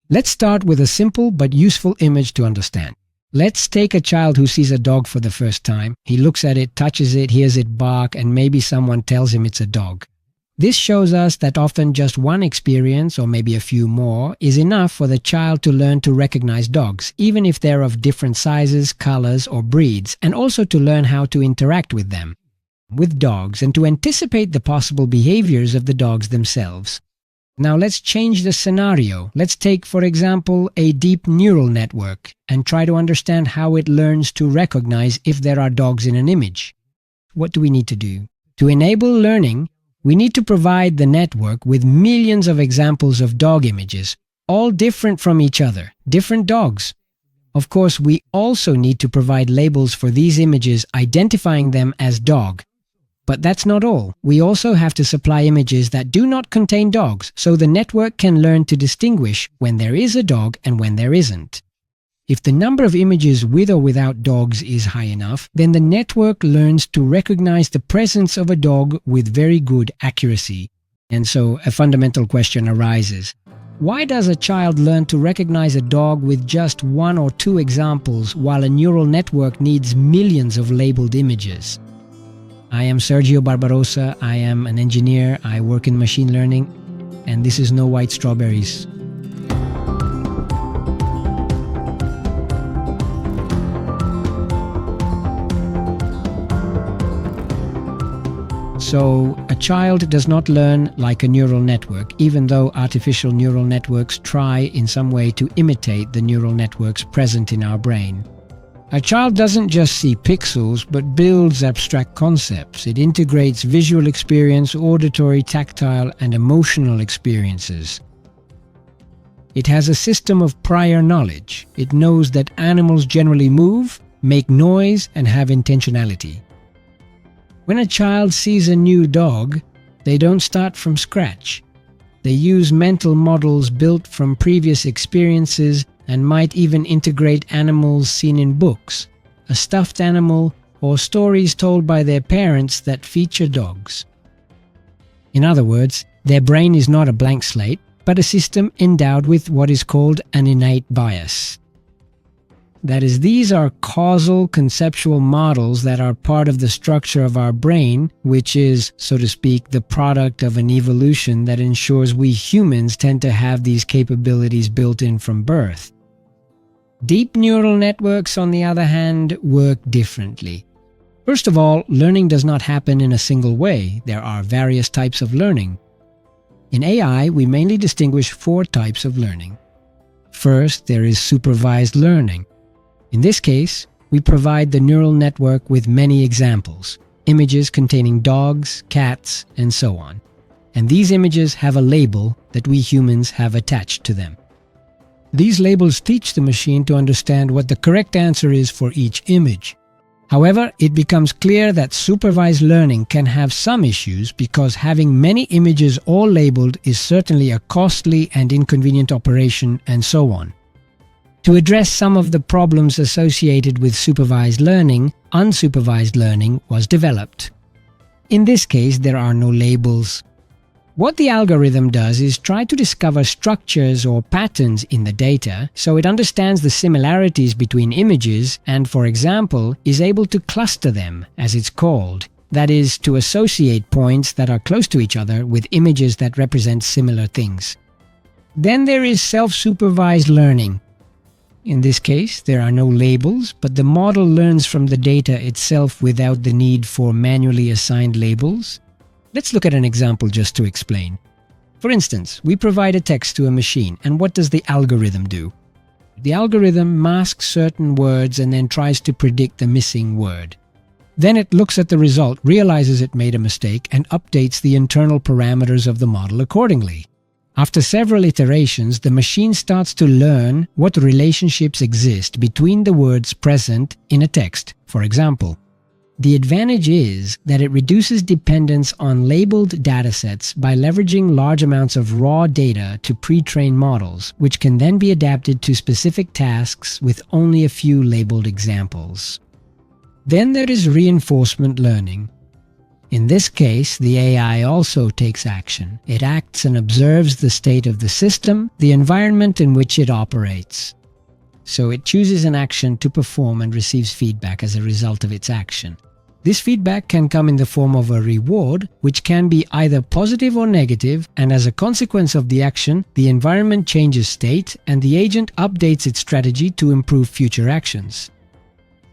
Let's start with a simple but useful image to understand. Let's take a child who sees a dog for the first time. He looks at it, touches it, hears it bark, and maybe someone tells him it's a dog. This shows us that often just one experience, or maybe a few more, is enough for the child to learn to recognize dogs, even if they're of different sizes, colors, or breeds, and also to learn how to interact with them, with dogs, and to anticipate the possible behaviors of the dogs themselves. Now let's change the scenario. Let's take, for example, a deep neural network and try to understand how it learns to recognize if there are dogs in an image. What do we need to do? To enable learning, we need to provide the network with millions of examples of dog images, all different from each other, different dogs. Of course, we also need to provide labels for these images identifying them as dog. But that's not all. We also have to supply images that do not contain dogs, so the network can learn to distinguish when there is a dog and when there isn't. If the number of images with or without dogs is high enough, then the network learns to recognize the presence of a dog with very good accuracy. And so a fundamental question arises. Why does a child learn to recognize a dog with just one or two examples while a neural network needs millions of labeled images? I am Sergio Barbarossa. I am an engineer. I work in machine learning. And this is No White Strawberries. So, a child does not learn like a neural network, even though artificial neural networks try in some way to imitate the neural networks present in our brain. A child doesn't just see pixels, but builds abstract concepts. It integrates visual experience, auditory, tactile, and emotional experiences. It has a system of prior knowledge. It knows that animals generally move, make noise, and have intentionality. When a child sees a new dog, they don't start from scratch. They use mental models built from previous experiences and might even integrate animals seen in books, a stuffed animal, or stories told by their parents that feature dogs. In other words, their brain is not a blank slate, but a system endowed with what is called an innate bias. That is, these are causal conceptual models that are part of the structure of our brain, which is, so to speak, the product of an evolution that ensures we humans tend to have these capabilities built in from birth. Deep neural networks, on the other hand, work differently. First of all, learning does not happen in a single way. There are various types of learning. In AI, we mainly distinguish 4 types of learning. First, there is supervised learning. In this case, we provide the neural network with many examples, images containing dogs, cats, and so on. And these images have a label that we humans have attached to them. These labels teach the machine to understand what the correct answer is for each image. However, it becomes clear that supervised learning can have some issues because having many images all labeled is certainly a costly and inconvenient operation, and so on. To address some of the problems associated with supervised learning, unsupervised learning was developed. In this case, there are no labels. What the algorithm does is try to discover structures or patterns in the data, so it understands the similarities between images and, for example, is able to cluster them, as it's called. That is, to associate points that are close to each other with images that represent similar things. Then there is self-supervised learning. In this case, there are no labels, but the model learns from the data itself without the need for manually assigned labels. Let's look at an example just to explain. For instance, we provide a text to a machine, and what does the algorithm do? The algorithm masks certain words and then tries to predict the missing word. Then it looks at the result, realizes it made a mistake, and updates the internal parameters of the model accordingly. After several iterations, the machine starts to learn what relationships exist between the words present in a text, for example. The advantage is that it reduces dependence on labeled datasets by leveraging large amounts of raw data to pre-train models, which can then be adapted to specific tasks with only a few labeled examples. Then there is reinforcement learning. In this case, the AI also takes action. It acts and observes the state of the system, the environment in which it operates. So it chooses an action to perform and receives feedback as a result of its action. This feedback can come in the form of a reward, which can be either positive or negative, and as a consequence of the action, the environment changes state and the agent updates its strategy to improve future actions.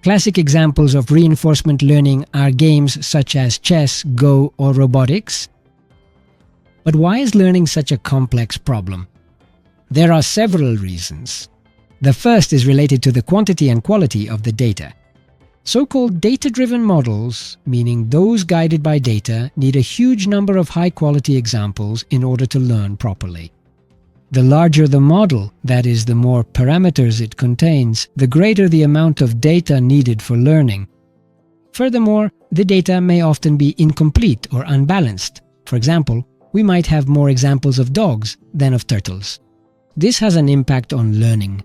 Classic examples of reinforcement learning are games such as chess, Go, or robotics. But why is learning such a complex problem? There are several reasons. The first is related to the quantity and quality of the data. So-called data-driven models, meaning those guided by data, need a huge number of high-quality examples in order to learn properly. The larger the model, that is, the more parameters it contains, the greater the amount of data needed for learning. Furthermore, the data may often be incomplete or unbalanced. For example, we might have more examples of dogs than of turtles. This has an impact on learning.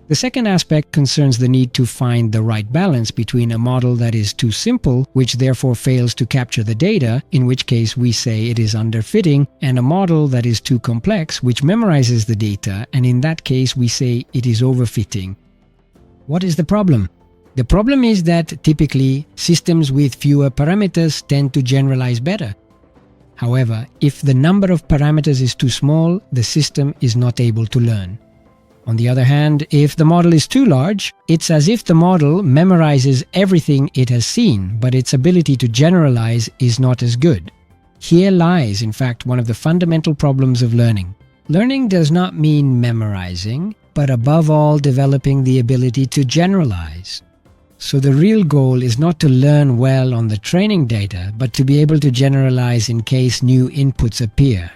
The second aspect concerns the need to find the right balance between a model that is too simple, which therefore fails to capture the data, in which case we say it is underfitting, and a model that is too complex, which memorizes the data, and in that case we say it is overfitting. What is the problem? The problem is that typically systems with fewer parameters tend to generalize better. However, if the number of parameters is too small, the system is not able to learn. On the other hand, if the model is too large, it's as if the model memorizes everything it has seen, but its ability to generalize is not as good. Here lies, in fact, one of the fundamental problems of learning. Learning does not mean memorizing, but above all developing the ability to generalize. So the real goal is not to learn well on the training data, but to be able to generalize in case new inputs appear.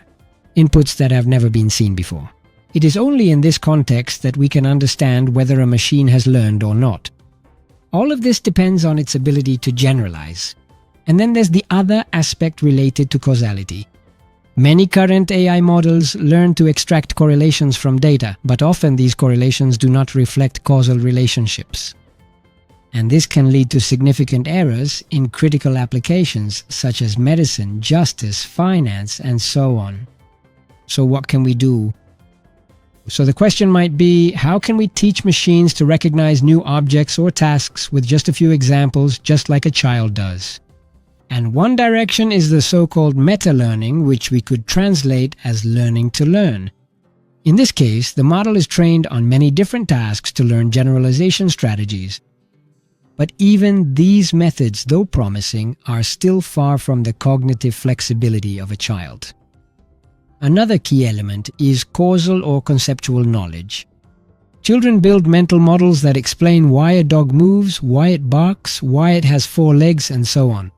Inputs that have never been seen before. It is only in this context that we can understand whether a machine has learned or not. All of this depends on its ability to generalize. And then there's the other aspect related to causality. Many current AI models learn to extract correlations from data, but often these correlations do not reflect causal relationships. And this can lead to significant errors in critical applications such as medicine, justice, finance, and so on. So what can we do? So the question might be, how can we teach machines to recognize new objects or tasks with just a few examples, just like a child does? And one direction is the so-called meta-learning, which we could translate as learning to learn. In this case, the model is trained on many different tasks to learn generalization strategies. But even these methods, though promising, are still far from the cognitive flexibility of a child. Another key element is causal or conceptual knowledge. Children build mental models that explain why a dog moves, why it barks, why it has 4 legs, and so on.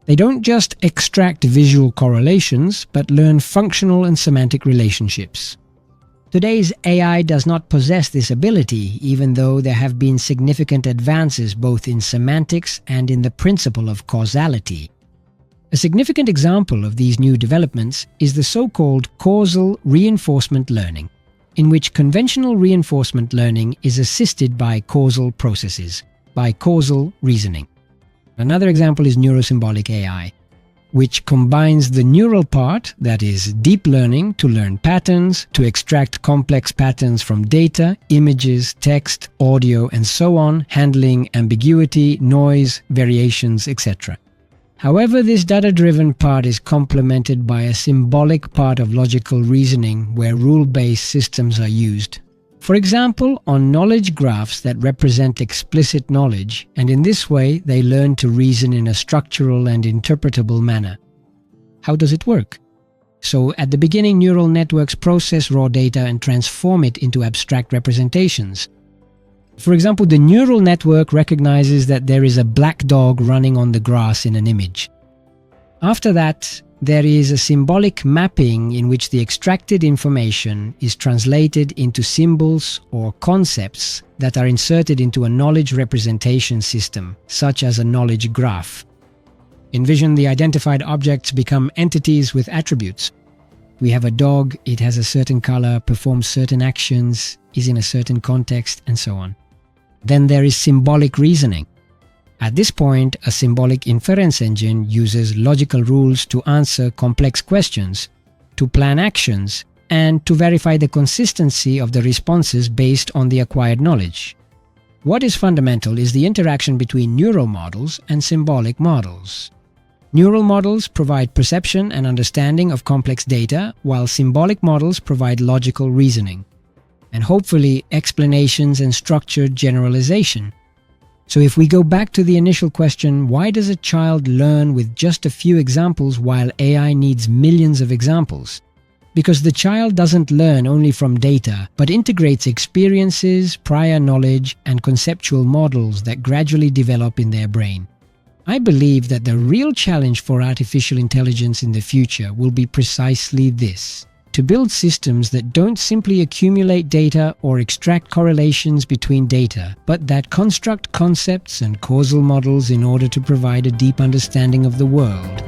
They don't just extract visual correlations, but learn functional and semantic relationships. Today's AI does not possess this ability, even though there have been significant advances both in semantics and in the principle of causality. A significant example of these new developments is the so-called causal reinforcement learning, in which conventional reinforcement learning is assisted by causal processes, by causal reasoning. Another example is neurosymbolic AI, which combines the neural part, that is, deep learning, to learn patterns, to extract complex patterns from data, images, text, audio, and so on, handling ambiguity, noise, variations, etc. However, this data-driven part is complemented by a symbolic part of logical reasoning where rule-based systems are used. For example, on knowledge graphs that represent explicit knowledge, and in this way they learn to reason in a structural and interpretable manner. How does it work? So, at the beginning, neural networks process raw data and transform it into abstract representations. For example, the neural network recognizes that there is a black dog running on the grass in an image. After that, there is a symbolic mapping in which the extracted information is translated into symbols or concepts that are inserted into a knowledge representation system, such as a knowledge graph. Envision the identified objects become entities with attributes. We have a dog, it has a certain color, performs certain actions, is in a certain context, and so on. Then there is symbolic reasoning. At this point, a symbolic inference engine uses logical rules to answer complex questions, to plan actions, and to verify the consistency of the responses based on the acquired knowledge. What is fundamental is the interaction between neural models and symbolic models. Neural models provide perception and understanding of complex data, while symbolic models provide logical reasoning, and hopefully explanations and structured generalization. So if we go back to the initial question, why does a child learn with just a few examples while AI needs millions of examples? Because the child doesn't learn only from data, but integrates experiences, prior knowledge, and conceptual models that gradually develop in their brain. I believe that the real challenge for artificial intelligence in the future will be precisely this: to build systems that don't simply accumulate data or extract correlations between data, but that construct concepts and causal models in order to provide a deep understanding of the world.